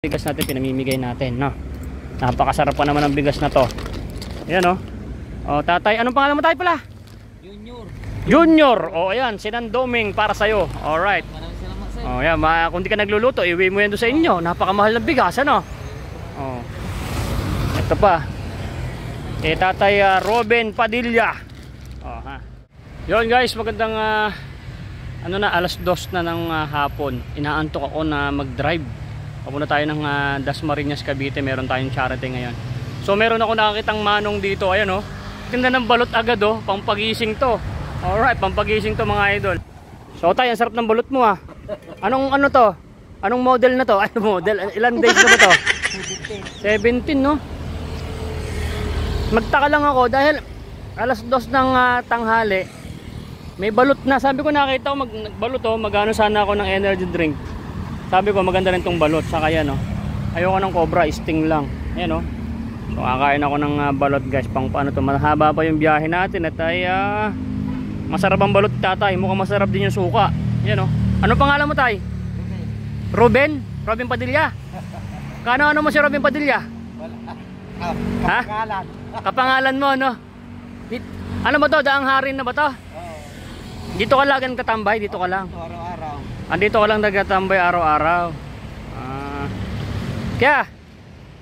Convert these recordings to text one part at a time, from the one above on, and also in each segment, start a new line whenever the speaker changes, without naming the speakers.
Bigas natin pinamimigay natin, no? Napakasarap pa naman ng bigas na to. Ayan, no? O, tatay, anong pangalan mo tayo pala?
Junior.
Junior. O, ayan, sinandoming para sa'yo. Alright.
Maraming salamat sir.
O, ayan, kung di ka nagluluto, iwi mo yan doon sa inyo. Napakamahal ng bigas, ano? O, ito pa. Tatay Robin Padilla. O, ha. Yun guys, magandang alas 2 na ng hapon. Inaantok ako na mag-drive. Papunta tayo ng Dasmariñas, Cavite. Meron tayong charity ngayon. So meron ako nakakitang manong dito. Ayan, oh. Ganda ng balot agad, oh. Pampagising to. Alright, pampagising to mga idol. So tayo, ang sarap ng balot mo, ah. Anong to? Anong model na to? Ay, model. Ilan days na ba to? 17, no? Magtaka lang ako dahil alas 2 ng tanghali. May balot na. Sabi ko, nakita ko magbalot, oh. Magano sana ako ng energy drink. Sabi ko maganda rin tong balot. Saka yan, oh. Ayoko ng cobra, sting lang. Ayan, oh. So kakain ako ng balot guys. Pang paano to, mahaba pa yung biyahe natin. At ay masarap ang balot, tatay. Mukhang masarap din yung suka. Ayan, oh. Ano pangalan mo, tay? Ruben? Robin Padilla? Kano mo si Robin Padilla? Ha?
Kapangalan.
Kapangalan mo, no? Ano ba to? Daang harin na ba to? Dito ka lang katambay? Dito ka lang?
Araw-araw.
Andito ka lang nagtatambay araw-araw. Kaya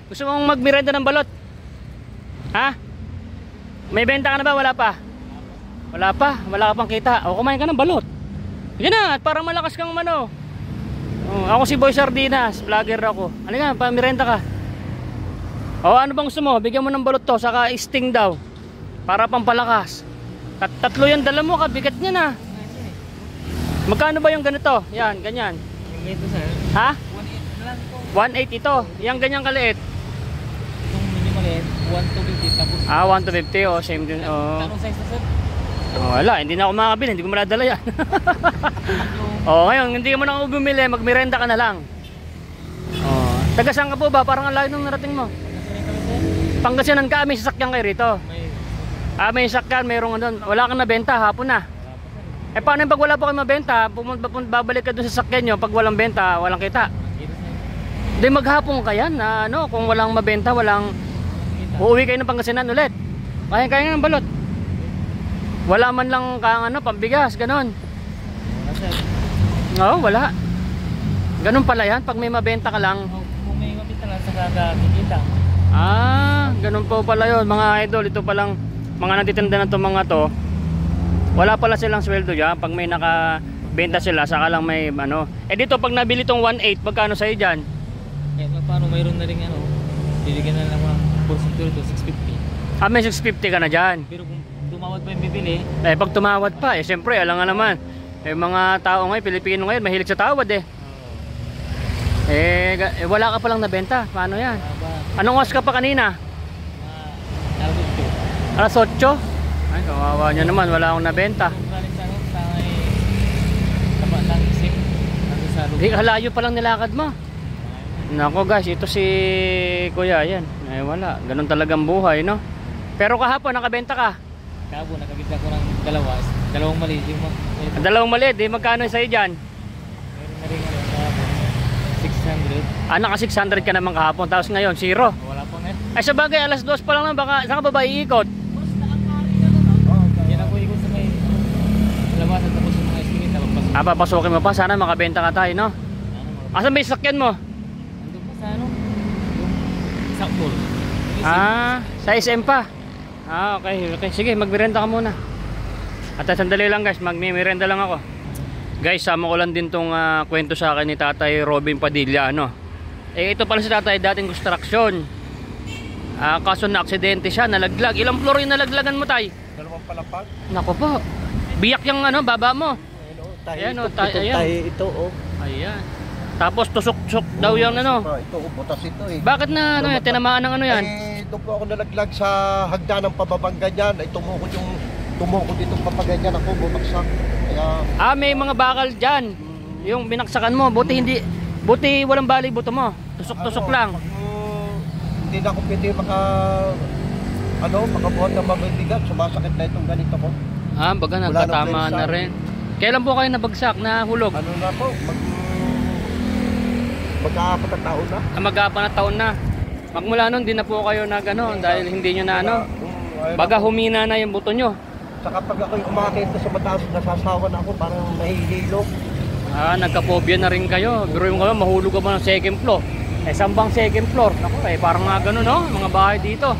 gusto mong magmirenda ng balot? Ha? May benta ka na ba? Wala pa? Wala pa? Wala ka pang kita? O kumain ka ng balot. Yan na, parang malakas kang mano. Ako si Boy Sardinas, vlogger ako. Ano nga, pamirenda ka. O ano bang gusto mo? Bigyan mo ng balot to, saka sting daw. Para pampalakas. Tatlo yan, dala mo, kabigat niya na. Magkano ba yung ganito? Yan, ganyan.
Yung ganito sir.
Ha?
1.8 lang po.
1.8 ito. Yang ganyan kaliit.
Itong medyo maliit, 1.250 tapos.
1.250 o same din.
Anong size na sir?
Wala, hindi na ako makakabili, hindi ko maladala yan. Ngayon, hindi mo na ako bumili, magmirenda ka na lang. Taga saan ka po ba? Parang ang layo nung narating mo. Pangasinan ka, may sasakyan kayo rito. May sasakyan, mayroong ano, wala kang nabenta, hapon na. Paano yung pag wala pa kayo mabenta, babalik ka dun sa sasakyan nyo, pag walang benta, walang kita. Di maghapon ka yan, ano, kung walang mabenta, uuwi kayo ng Pangasinan ulit. Kaya ng balot. Wala man lang kang ano, pambigas, ganon. Oo, wala. Ganon pala yan, pag may mabenta ka lang.
Kung may mabenta lang, saka kikita.
Ganon po pala yun, mga idol. Ito palang mga natitinda na itong mga to. Wala pala silang sweldo dyan. Pag may nakabenta sila, saka lang may ano. Dito pag nabili tong 1.8, magkano sa'yo dyan?
Paano mayroon na rin ano, bibigyan na lang ng porsyento ito, 650.
May 650 ka na dyan.
Pero kung tumawad pa yung bibili,
Pag tumawad pa, siyempre, alam nga naman. Mga tao ngayon, Pilipino ngayon, mahilig sa tawad wala ka palang nabenta. Paano yan? Anong oras ka pa kanina? Alas 8? Ay, kawawa nyo naman, wala akong nabenta. Halayo pa lang nilakad mo. Nako guys, ito si Kuya, yan. Wala, ganun talagang buhay, no? Pero kahapon, nakabenta ka?
Kahapon, nakabenta ko ng dalawang maliit.
Dalawang maliit, magkano sa'yo dyan?
Meron na rin kahapon, 600.
Naka 600 ka naman kahapon, tapos ngayon, 0.
Wala pa nga.
Sa bagay, alas 2 pa lang, baka saan ka ba iikot?
Yan ako ikot sa may labasan tapos yung mga estimate na
Papasukin mo pa, sana makabenta ka tayo, no? Asan ba yung sakyan mo?
Andun pa sa ano? Yung sakpol.
Sa SM pa? Okay. Sige, magmirenda ka muna. At sandali lang guys, magmirenda lang ako. Guys, sama ko lang din tong kwento sa akin ni Tatay Robin Padilla, no? Ito pala si Tatay, dating construction. Kaso na aksidente siya, nalaglag. Ilang floor yung nalaglagan mo, tay?
Dalawang palapag.
Nako po. Biyak yung ano, baba mo.
Ayan,
Ayan.
ito, oh.
Ayan. Tapos tusok-tusok daw yung ano.
Ito, butas ito eh.
Bakit na ano yan? Tinamaan ng ano yan?
Doon po ako nalaglag sa hagdan ng pababang ganyan. Ay, tumukod itong papaganyan ako, bumagsak. Kaya...
may mga bakal dyan. Yung binaksakan mo. Buti walang bali buto mo. Tusok-tusok lang.
Hindi na ako pwede makabuhat ng mabibigat. Sumasakit na itong ganito ko.
Baga nagtatama na rin. Kailan po kayo nabagsak na hulog?
Ano na po, Mag-aapat na taon na.
Mag-aapat na taon na. Magmula nun, di na po kayo na gano'n dahil hindi nyo na ano.
Ayun
Baga
ako.
humina na yung buto nyo.
Saka pag ako'y umakit sa mataas, nasasawa na ako, parang nahihilo.
Nagka-phobia na rin kayo. Pero yung kayo, mahulog ka ba ng second floor? Saan bang second floor? Naku, parang nga gano'n, no? Mga bahay dito.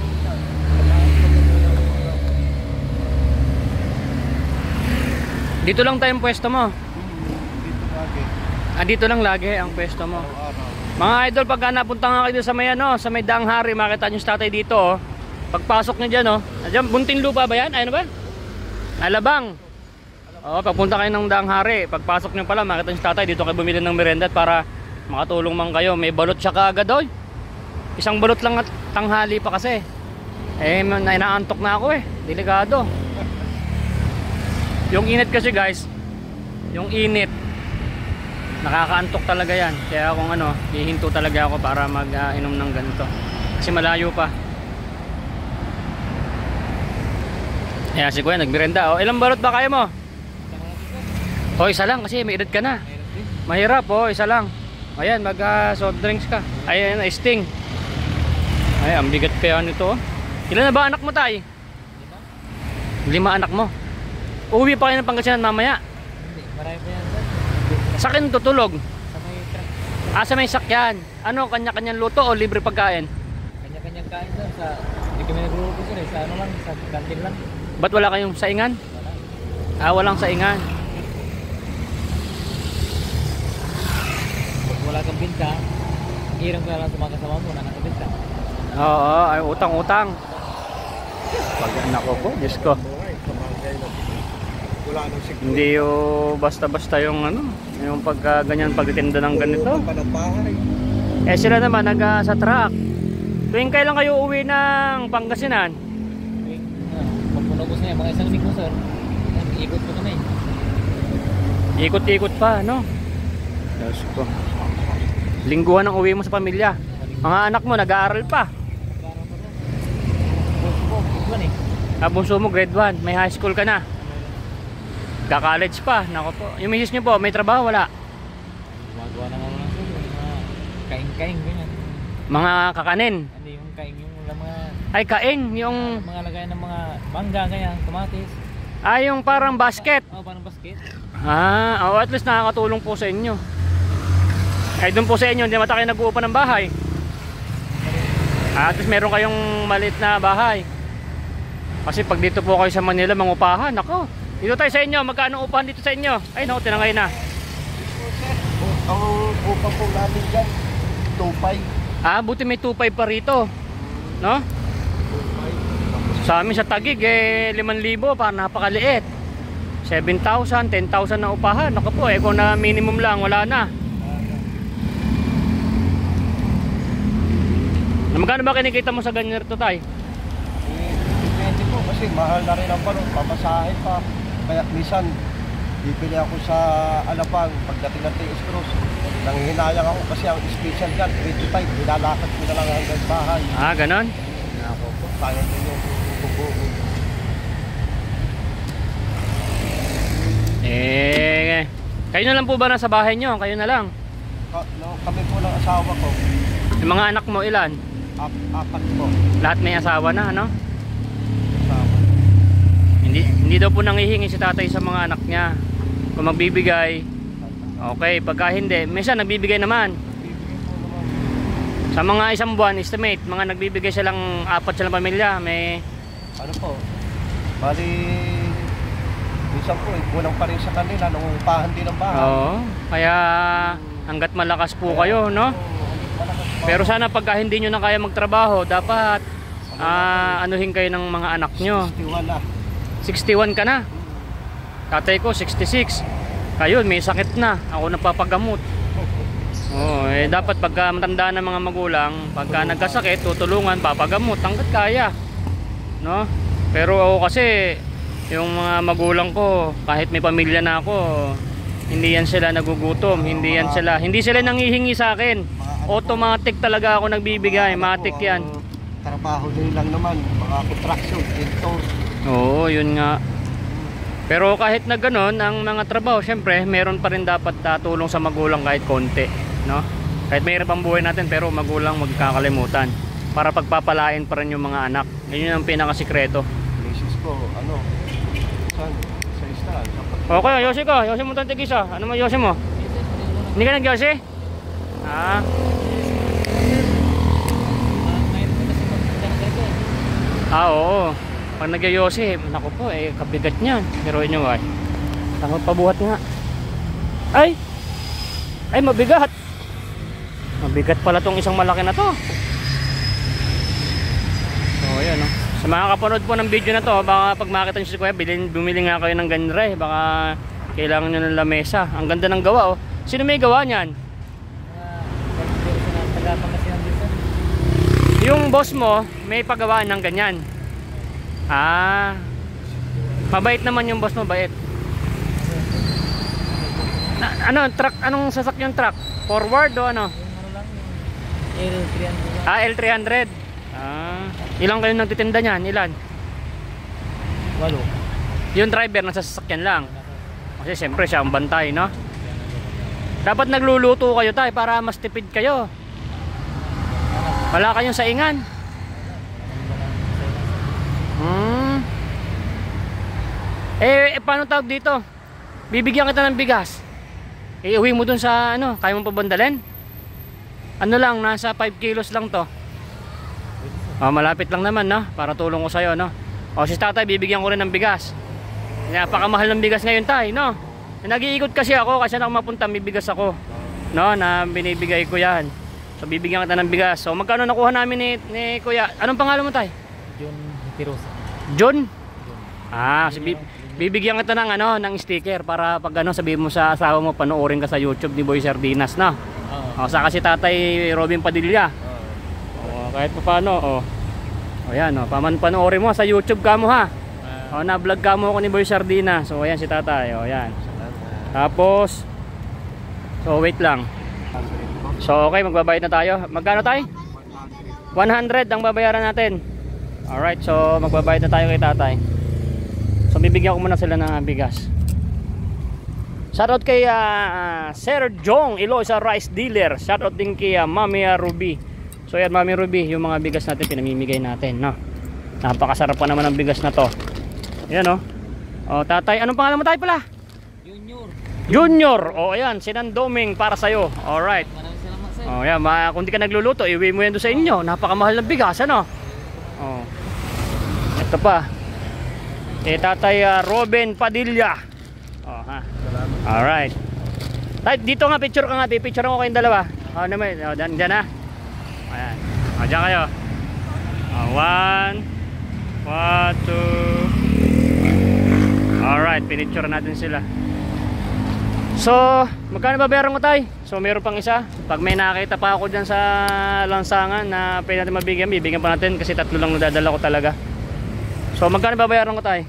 Dito lang tayong pwesto mo.
Dito lagi.
Dito lang lagi ang pwesto mo.
Araw-araw.
Mga idol, pagka napunta nga kayo sa may ano, sa may Daang Hari, makita nyo si tatay dito, oh. Pagpasok nyo dyan, oh. Diyan, bunting lupa ba yan? Ay, ano ba? Alabang. Oo, pagpunta kayo ng Daang Hari, pagpasok nyo pala, makita nyo si tatay, dito kayo bumili ng merenda para makatulong man kayo. May balot siya kaagad, oy. Isang balot lang at tanghali pa kasi. Inaantok na ako eh. Delikado. Yung init kasi guys, yung init, nakakaantok talaga yan. Kaya kung ano, hihinto talaga ako para mag-inom ng ganito. Kasi malayo pa. Ayan si Kuya, nagmirenda. O, ilang balot ba kaya mo? O, isa lang kasi may edad ka na. Mahirap, o, isa lang. Ayan, mag-soft drinks ka. Ayan, Sting. Ay, ang bigat kaya nito. Ilan na ba anak mo, tay? 5 anak mo. Uuwi pa kayo ng Pangasinan mamaya.
Hindi, marami pa yan.
Sa akin tutulog.
Sa may truck.
Sa may sakyan. Ano, kanya-kanyang luto o libre pagkain?
Kanya-kanyang kain doon sa... Hindi kami nagrurupo sir eh. Sa ano lang, sa kantin lang.
Ba't wala kayong saingan?
Wala.
Walang saingan.
Pag wala kang binta, hirang ka lang sa mga kasama mo na nakabinta.
Oo, ay utang-utang. Pag anak ko po, Diyos ko.
Buhay, kamagay na. Wala nang siguro.
Hindi yung basta-basta yung ano, yung pagka ganyan pagtitinda ng ganito.
Pa ng bahay.
Sila naman sa truck. Tuwing kailan kayo uwi ng Pangasinan?
Pagpunobos na yan, mga isang linggo sir. Ikot ko kami.
Ikot-ikot pa, no? Diyos ko. Lingguhan ang uwi mo sa pamilya. Mga anak mo nag-aaral pa. Bunso mo grade 1, may high school ka na. Ka-college pa, nako po. Yung misis niyo po, may trabaho wala?
Gumagawa naman lang sir. Mga kaing-kaing ganyan.
Mga kakanin.
Hindi yung kaing yung mga...
Ay, kaing, yung...
Mga lagay ng mga mangga ganyan, kamatis.
yung parang basket.
Parang basket.
At least nakakatulong po sa inyo. Ay, doon po sa inyo, hindi mata kayo nag-uupa ng bahay. At least meron kayong maliit na bahay. Kasi pag dito po kayo sa Manila, mangupahan, ako. Dito tayo sa inyo, magkano upahan dito sa inyo? Ay, naku, tinangay na.
Ang upa po namin dyan, 2.5.
Buti may 2.5 pa rito. No?
2.5.
Sa amin sa Taguig, 5,000, parang napakaliit. 7,000, 10,000 na upahan. Naku po, kung na minimum lang, wala na. Magkano ba kinikita mo sa ganyan rito, tay?
Depende po kasi mahal na rin ang balon, pamasahe pa. Kaya minsan, bibili ako sa Alabang pagdating ng TS Cross. Nanghihinayang ako kasi ang special dyan, 25, nilalakad ko na lang hanggang bahay.
Ganon?
Ako po, kaya nyo yung bubuo.
Kayo na lang po ba nasa bahay nyo? Kayo na lang?
Kami po ng asawa ko,
Yung mga anak mo ilan?
4 po.
Lahat may asawa na, ano?
Asawa.
Hindi daw po nangihingi si tatay sa mga anak niya. Kung magbibigay, okay. Pagka hindi, minsan nagbibigay naman.
Bibigyan po naman.
Sa mga isang buwan, estimate, mga nagbibigay silang 4 silang pamilya. May...
Ano po, bali, minsan po, kulang pa rin sa kanila, nangungupahan din ang bahay.
Oo. Kaya hanggat malakas po kayo, no? Pero sana pagka hindi nyo na kaya magtrabaho, dapat anuhin kayo ng mga anak nyo.
61 na.
61 ka na. Tatay ko 66. Kayo may sakit na. Ako napapagamot. Dapat pagka matanda ng mga magulang, pagka nagkasakit, tutulungan, papagamot hanggat kaya. No? Pero ako kasi yung mga magulang ko, kahit may pamilya na ako, hindi yan sila nagugutom, hindi sila nangihingi sa akin. Automatic talaga ako nagbibigay, matik yan.
Trabaho din lang naman, mga construction, dito.
Oo, yun nga. Pero kahit na gano'n, ang mga trabaho, syempre, meron pa rin dapat tulong sa magulang kahit konti, no? Kahit mahirap ang buhay natin, pero magulang magkakalimutan. Para pagpapalain pa rin yung mga anak. Yun ang pinakasikreto.
Misis ko, ano, saan? Sa istaan.
Okay, Yosi ko. Yosi mo itong tigisa. Ano mo Yosi mo? Hindi ka nag-Yosi? Ah. Oo. Pag nag-Yosi, naku po, kabigat niyan. Pero nyo ay. Tangot pabuhat nga. Ay! Ay, mabigat. Mabigat pala tong isang malaki na to. So, ayan, no? Sa mga kapanood po ng video na to, baka pag makita nyo si Kuya, bumili nga kayo ng ganre. Baka kailangan nyo ng lamesa. Ang ganda ng gawa, oh. Sino may gawa niyan? Yung boss mo, may paggawa ng ganyan. Ah. Mabait naman yung boss mo, bait. Ano, truck, anong sasakyan truck? Forward o ano?
L300.
Ah, L300. Ah, ilang kayo nagtitinda niyan? Ilan?
8.
Yung driver nasa sasakyan lang. Kasi siyempre siya ang bantay, no? Dapat nagluluto kayo tayo para mas tipid kayo. Wala kayong saingan. Paano tawag dito? Bibigyan kita ng bigas. Iuwi mo dun sa ano, kaya mo pabandalin? Ano lang, nasa 5 kilos lang to. Malapit lang naman, no? Para tulong ko sa'yo, no? O, si tatay, bibigyan ko rin ng bigas. Napakamahal ng bigas ngayon, tay, no? Nag-iikot kasi ako, kasi na mapunta, may bigas ako, no? Na binibigay ko yan. So, bibigyan kita ng bigas. So, magkano nakuha namin ni Kuya? Anong pangalan mo, tay?
John Tirosa.
John? Ah, so, bibigyan kita ng, ano, ng sticker para pag ano, sabihin mo sa asawa mo, panoorin ka sa YouTube ni Boy Sardinas, no? O, saka si tatay Robin Padilla. O, kahit pa paano, o. O, yan, o. Panoorin mo sa YouTube ka mo, ha? O, na-vlog ka mo ako ni Boy Sardinas. So, ayan si tatay, o, yan. Tapos, so, wait lang. So, okay, magbabayad na tayo. Magkano tayo? 100 ang babayaran natin. Alright, so, magbabayad na tayo kay tatay. So, bibigyan ko muna sila ng bigas. Shoutout kay Sir Jong Iloisa Rice Dealer. Shoutout din kay Mami Ruby. So yan, Mami Ruby, yung mga bigas natin pinamimigay natin, no? Napakasarap pa naman ang bigas na to. Ayan, no? O, tatay, anong pangalan mo tayo pala? Junior. O, ayan, sinandoming para sa'yo. Alright.
Maraming salamat sir.
O, ayan, kung di ka nagluluto, iuwi mo yan doon sa inyo. Napakamahal ng bigas, ano? O, ito pa. Tatay Robin Padilla. O, ha? Alright. Dito nga, picture ka nga. Picture ko kayong dalawa. O, naman. O, dyan na. Ayan. O, dyan kayo. O, 1 2. Alright, pinicture natin sila. So, magkano babayaran ko tayo? So, meron pang isa. Pag may nakita pa ako dyan sa lansangan na pwede natin mabigyan, bibigyan pa natin kasi 3 lang nadadala ko talaga. So, magkano babayaran ko tayo?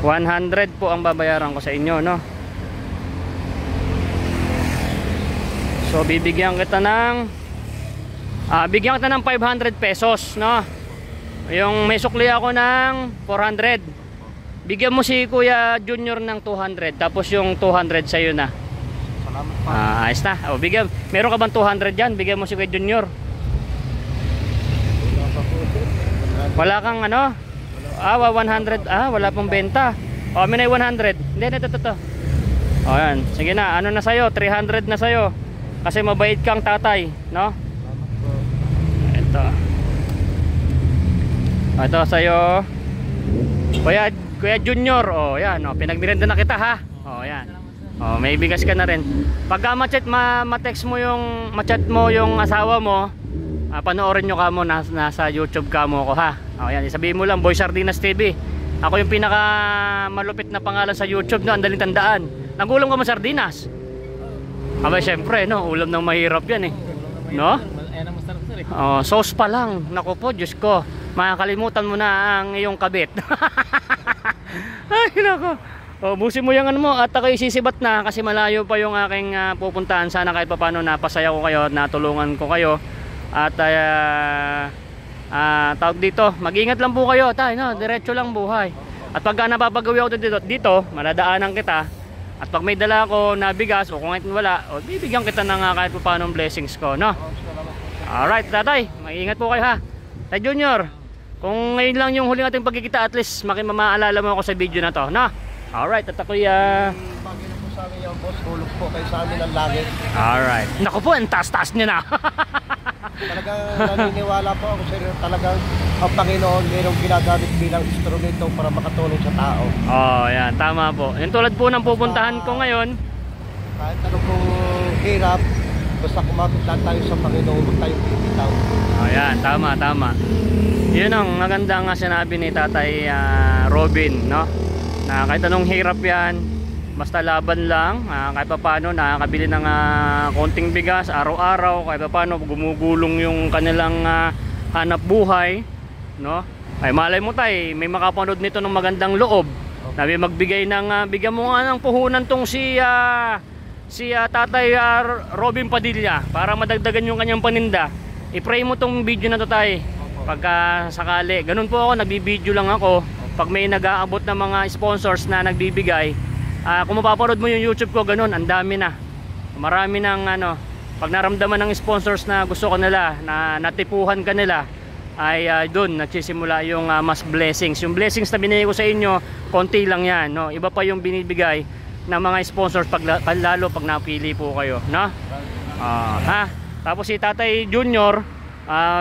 100 po ang babayaran ko sa inyo, no? So, bibigyan kita ng bigyan kita ng 500 pesos, no? Yung may sukli ako ng 400. Bigyan mo si Kuya Junior ng 200, tapos yung 200 sa'yo na.
Salamat pa.
Ayos na. O, bigyan. Meron ka bang 200 dyan? Bigyan mo si Kuya Junior. Wala kang ano? 100. Wala pong benta. O, may na 100. Hindi, ito. O, yan. Sige na. Ano na sa'yo? 300 na sa'yo. Kasi mabait kang tatay, no? Ito sa'yo. Kuya Junior, oh yan, oh, pinagmirenda na kita ha. Oh yan. Oh, may bigas ka na rin. Pagka ma-text mo yung ma-chat mo yung asawa mo, panoorin nyo ka mo nasa YouTube ka mo ko ha. Oh yan, sabihin mo lang Boy Sardinas TV. Ako yung pinaka malupit na pangalan sa YouTube, no, ang daling tandaan. Nagulam ka mo sardinas. Aba syempre, no, ulam ng mahirap yan eh. No?
Ayan ang masarap sir eh.
Oh, sauce pa lang. Naku po, Diyos ko. Makakalimutan mo na ang iyong kabit. Ay, nako. O, busin mo yung ano mo at ako isisibat na kasi malayo pa yung aking pupuntahan. Sana kahit paano napasaya ko kayo at natulungan ko kayo. At tawag dito, mag-ingat lang po kayo tayo, no? Diretso lang buhay. At pagka napapagawi ako dito, maladaanan kita, At pag may dala ako na bigas o kung ngayon wala, o bibigyan kita ng kahit pa paano blessings ko, no? Alright, tatay, mag-iingat po kayo ha. Tay Junior, kung ngayon lang yung huling ating pagkikita, at least mamaalala mo ako sa video na to, no? Alright, at ako'y
Bagay na po sa amin yung boss, hulog po kayo sa amin ng langit.
alright. Naku po, ang taas-taas niya na.
Talagang naniniwala po ako sir, talagang ang Panginoon mayroong ginagamit bilang instrumento para makatulong sa tao.
Oh, yan, tama po. Yung tulad po ng pupuntahan ko ngayon.
Kahit ano pong hirap, basta kumapit lang tayo sa Panginoon, huwag tayong bibitaw.
Oh, yan, tama. Yun ang maganda nga sinabi ni Tatay Robin, no? Na kahit anong hirap yan, basta laban lang, kahit pa paano nakakabili ng konting bigas araw-araw, kahit pa paano gumugulong yung kanilang hanap buhay, no? Ay malay mo tay, may makapanood nito ng magandang loob. Nabi magbigay ng bigyan mo nga ng puhunan tong si Tatay Robin Padilla para madagdagan yung kanyang paninda. I-pray mo tong video na to tay. Pagka sakali, ganun po ako, nagbibideo lang ako. Pag may nag-aabot ng mga sponsors na nagbibigay, kung mapapanood mo yung YouTube ko, ganun, ang dami na. Marami ng pag naramdaman ng sponsors na gusto ko nila, na natipuhan ka nila, ay doon nagsisimula yung mas blessings. Yung blessings na binigay ko sa inyo, konti lang yan, no? Iba pa yung binibigay ng mga sponsors lalo pag napili po kayo, no? Tapos si Tatay Junior,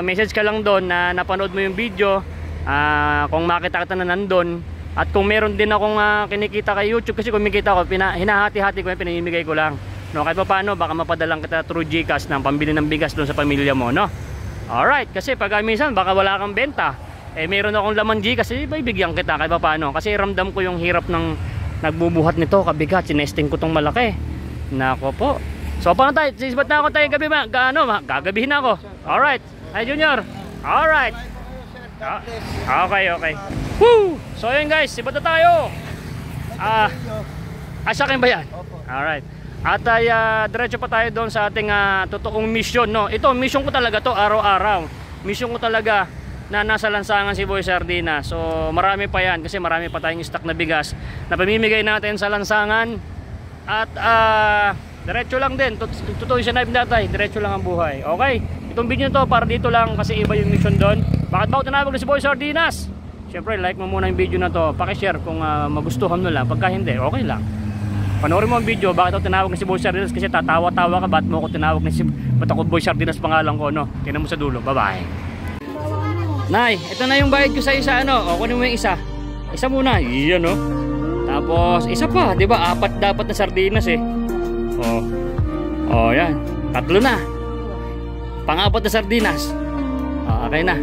message ka lang doon na napanood mo yung video, kung makita kita na nandun. At kung meron din akong kinikita kay YouTube, kasi kumikita ko, hinahati-hati ko yung pinamimigay ko lang, no? Kahit pa paano, baka mapadalang kita through GCash ng pambili ng bigas doon sa pamilya mo, no? Alright, kasi pag minsan baka wala kang benta, meron akong laman GCash, bibigyan kita kahit pa paano. Kasi ramdam ko yung hirap ng nagbubuhat nito, kabigat, sinesting ko tong malaki. Nako po. So paano tayo, sisbat na ako tayo gabi gagabihin na ako. Alright, Tay Junior. Alright. Okay. Woo! So yun guys, sibat na tayo. Sa akin ba yan? Alright. At diretso pa tayo doon sa ating totoong mission, no? Ito, mission ko talaga to araw-araw. Mission ko talaga na nasa lansangan si Boy Sardina. So marami pa yan kasi marami pa tayong stock na bigas na pamimigay natin sa lansangan. At diretso lang din. Totoo yung sinabi natin, diretso lang ang buhay. Okay? Itong video to para dito lang kasi iba yung mission doon. Bakit ba tinawag na si Boy Sardinas? Siyempre, like mo muna yung video na to. Paki-share kung magustuhan mo lang. Pagka hindi, okay lang. Panoorin mo ang video, bakit ako tinawag na si Boy Sardinas? Kasi tatawa-tawa ka, ba't mo ako tinawag na ba't ako Boy Sardinas pangalan ko, no? Tingnan mo sa dulo. Bye-bye. Nay, ito na yung bayad ko sa isa, O, kunin mo yung isa. Isa muna. Iyan, no? Tapos, isa pa. Diba? 4 dapat na sardinas, Oh, yan. 3 na. Pang-4 na sardinas. Okay na.